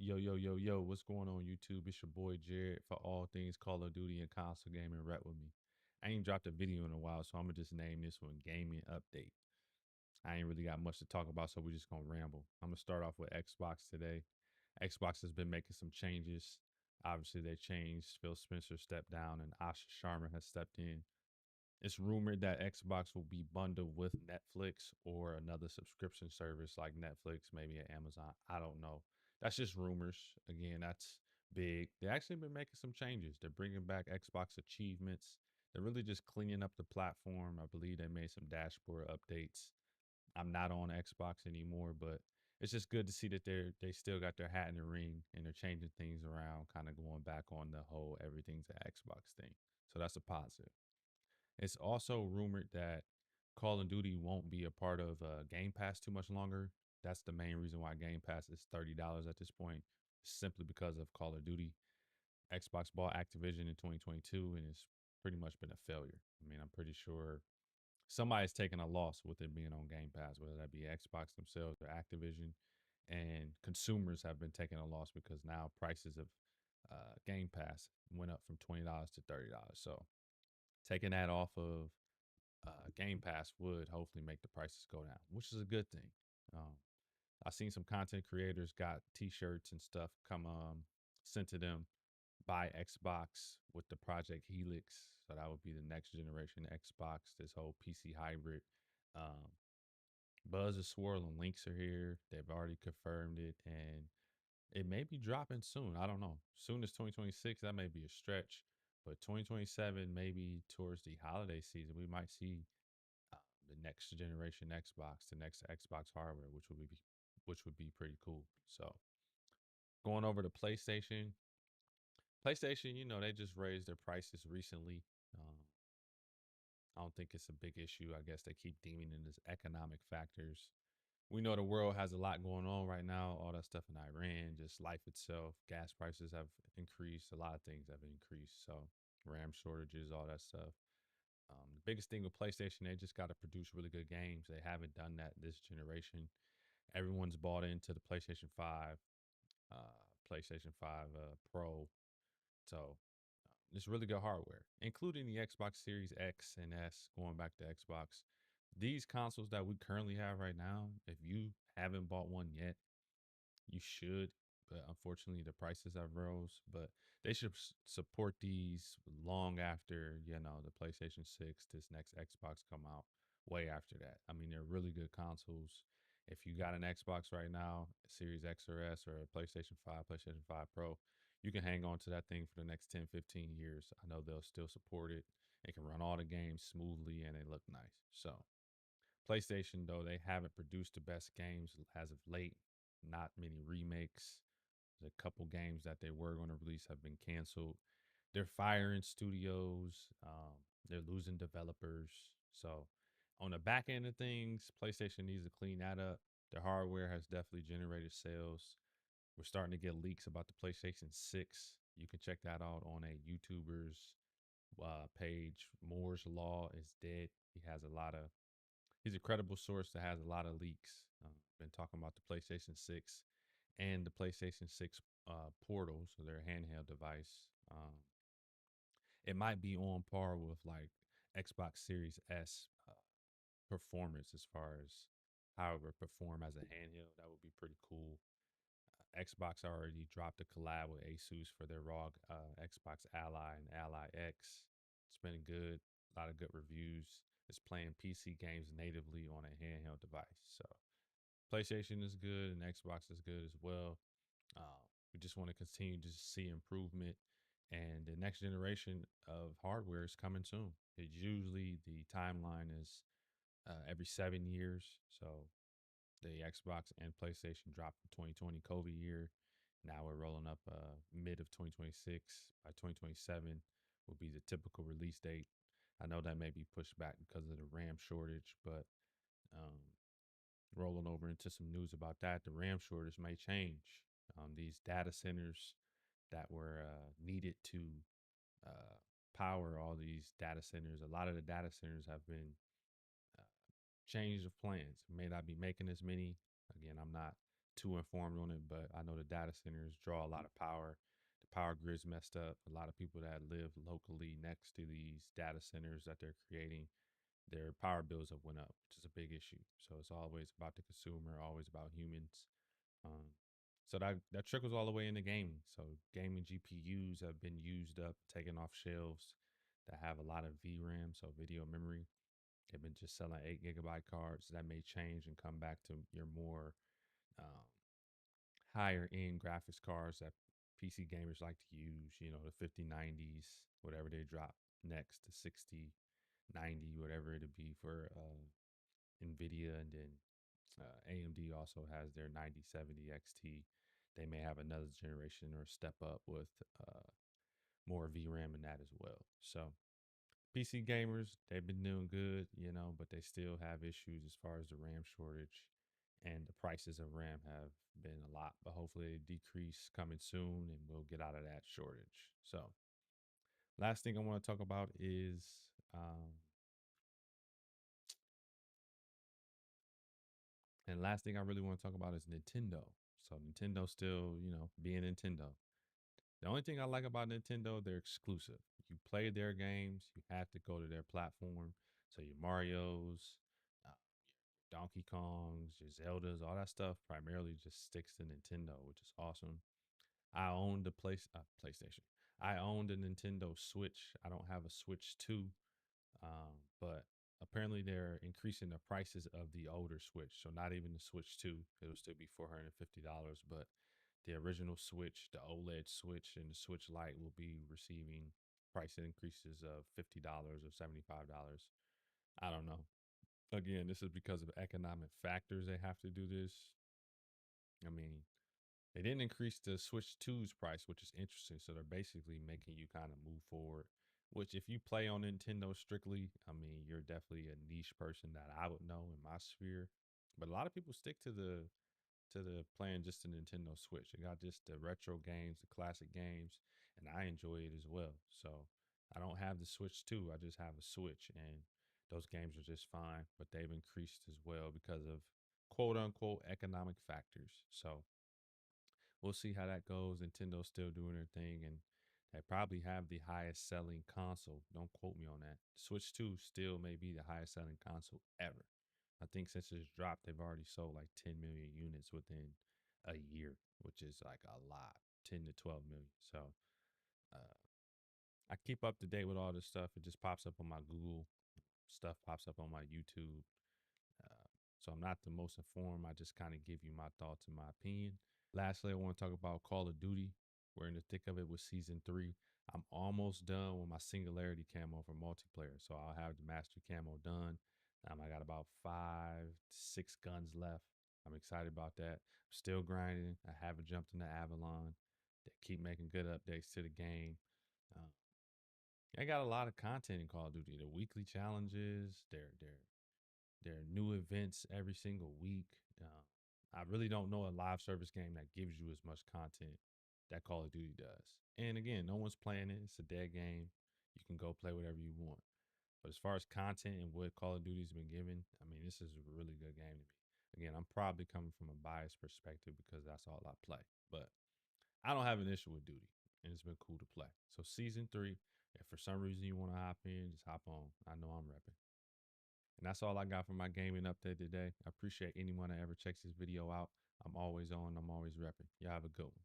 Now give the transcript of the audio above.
Yo, yo, yo, yo, what's going on YouTube? It's your boy Jared for all things Call of Duty and console gaming. Rep with me. I ain't dropped a video in a while, so I'm gonna just name this one Gaming Update. I ain't really got much to talk about, so we're just gonna ramble. I'm gonna start off with Xbox today. Xbox has been making some changes. Obviously, they changed. Phil Spencer stepped down and Asha Sharma has stepped in. It's rumored that Xbox will be bundled with Netflix or another subscription service like Netflix, maybe at Amazon. I don't know. That's just rumors. Again, that's big. They actually been making some changes. They're bringing back Xbox achievements. They're really just cleaning up the platform. I believe they made some dashboard updates. I'm not on Xbox anymore, but it's just good to see that they still got their hat in the ring and they're changing things around, kind of going back on the whole everything's an Xbox thing. So that's a positive. It's also rumored that Call of Duty won't be a part of Game Pass too much longer. That's the main reason why Game Pass is $30 at this point, simply because of Call of Duty. Xbox bought Activision in 2022, and it's pretty much been a failure. I mean, I'm pretty sure somebody's taken a loss with it being on Game Pass, whether that be Xbox themselves or Activision. And consumers have been taking a loss because now prices of Game Pass went up from $20 to $30. So taking that off of Game Pass would hopefully make the prices go down, which is a good thing. Um, I've seen some content creators got T-shirts and stuff come sent to them by Xbox with the Project Helix. So that would be the next generation Xbox. This whole PC hybrid. Um, Buzz is swirling. Links are here. They've already confirmed it, and it may be dropping soon. I don't know. Soon as 2026, that may be a stretch, but 2027, maybe towards the holiday season, we might see the next generation Xbox, the next Xbox hardware, which would be pretty cool. So going over to PlayStation, they just raised their prices recently. Um, I don't think it's a big issue. I guess they keep deeming it as economic factors. We know the world has a lot going on right now, all that stuff in Iran, just life itself. Gas prices have increased, a lot of things have increased. So RAM shortages, all that stuff. The biggest thing with PlayStation, they just got to produce really good games. They haven't done that this generation. Everyone's bought into the PlayStation 5, PlayStation 5 Pro. So it's really good hardware, including the Xbox Series X and S, going back to Xbox. These consoles that we currently have right now, if you haven't bought one yet, you should. But unfortunately, the prices have rose. But they should support these long after the PlayStation 6, this next Xbox come out. Way after that. I mean, they're really good consoles. If you got an Xbox right now, Series X or S, or a PlayStation 5, PlayStation 5 Pro, you can hang on to that thing for the next 10, 15 years. I know they'll still support it. It can run all the games smoothly and they look nice. So PlayStation, though, they haven't produced the best games as of late. Not many remakes. There's a couple games that they were going to release have been canceled. They're firing studios. They're losing developers. So on the back end of things, PlayStation needs to clean that up. Their hardware has definitely generated sales. We're starting to get leaks about the PlayStation 6. You can check that out on a YouTuber's page. Moore's Law is dead. He's a credible source that has a lot of leaks. Been talking about the PlayStation 6 and the PlayStation 6 Portal, so their handheld device. It might be on par with like Xbox Series S performance as far as how it would perform as a handheld. That would be pretty cool. Xbox already dropped a collab with Asus for their ROG Xbox Ally and Ally X. It's been good, a lot of good reviews. It's playing PC games natively on a handheld device. So PlayStation is good and Xbox is good as well. We just want to continue to see improvement, and the next generation of hardware is coming soon. It usually the timeline is every 7 years. So the Xbox and PlayStation dropped in 2020 COVID year. Now we're rolling up mid of 2026. By 2027 will be the typical release date. I know that may be pushed back because of the RAM shortage, but um, rolling over into some news about that, the RAM shortage may change. These data centers that were needed to uh, power all these data centers, a lot of the data centers have been uh, changed of plans. May not be making as many. Again, I'm not too informed on it, but I know the data centers draw a lot of power. The power grid's messed up. A lot of people that live locally next to these data centers that they're creating, their power bills have went up, which is a big issue. So it's always about the consumer, always about humans. Um, so that trickles all the way into gaming. So gaming GPUs have been used up, taken off shelves that have a lot of VRAM, so video memory. They've been just selling 8 GB cards. That may change and come back to your more um, higher end graphics cards that PC gamers like to use, the 5090s, whatever they drop next, to 60, 90, whatever it'll be for NVIDIA. And then AMD also has their 9070 XT. They may have another generation or step up with more VRAM in that as well. So PC gamers, they've been doing good, but they still have issues as far as the RAM shortage, and the prices of RAM have been a lot, but hopefully they decrease coming soon and we'll get out of that shortage. So, last thing I want to talk about is and last thing I really want to talk about is Nintendo. So, Nintendo still, being Nintendo. The only thing I like about Nintendo, they're exclusive. You play their games, you have to go to their platform. So your Mario's, uh, Donkey Kongs, your Zeldas, all that stuff primarily just sticks to Nintendo, which is awesome. I own the PlayStation. I own the Nintendo Switch. I don't have a Switch 2, but apparently they're increasing the prices of the older Switch. So not even the Switch 2. It'll still be $450, but the original Switch, the OLED Switch, and the Switch Lite will be receiving price increases of $50 or $75. I don't know. Again, this is because of economic factors they have to do this. I mean, they didn't increase the Switch 2's price, which is interesting. So they're basically making you kind of move forward. Which, if you play on Nintendo strictly, I mean, you're definitely a niche person that I would know in my sphere. But a lot of people stick to the playing just the Nintendo Switch. It got just the retro games, the classic games, and I enjoy it as well. So I don't have the Switch 2. I just have a Switch, and those games are just fine. But they've increased as well because of quote unquote economic factors. So we'll see how that goes. Nintendo's still doing their thing, and they probably have the highest selling console. Don't quote me on that. Switch 2 still may be the highest selling console ever. I think since it's dropped, they've already sold like 10 million units within a year, which is like a lot, 10 to 12 million. So uh, I keep up to date with all this stuff. It just pops up on my Google, stuff pops up on my YouTube. So I'm not the most informed. I just kind of give you my thoughts and my opinion. Lastly, I want to talk about Call of Duty. We're in the thick of it with season 3. I'm almost done with my singularity camo for multiplayer. So I'll have the master camo done. I got about 5 to 6 guns left. I'm excited about that. I'm still grinding. I haven't jumped into Avalon. They keep making good updates to the game. Uh, I got a lot of content in Call of Duty. The weekly challenges, their new events every single week. I really don't know a live service game that gives you as much content that Call of Duty does. And again, no one's playing it. It's a dead game. You can go play whatever you want. But as far as content and what Call of Duty's been given, I mean, this is a really good game to me. Again, I'm probably coming from a biased perspective because that's all I play. But I don't have an issue with Duty, and it's been cool to play. So season 3, if for some reason you want to hop in, just hop on. I know I'm repping. And that's all I got for my gaming update today. I appreciate anyone that ever checks this video out. I'm always on. I'm always repping. Y'all have a good one.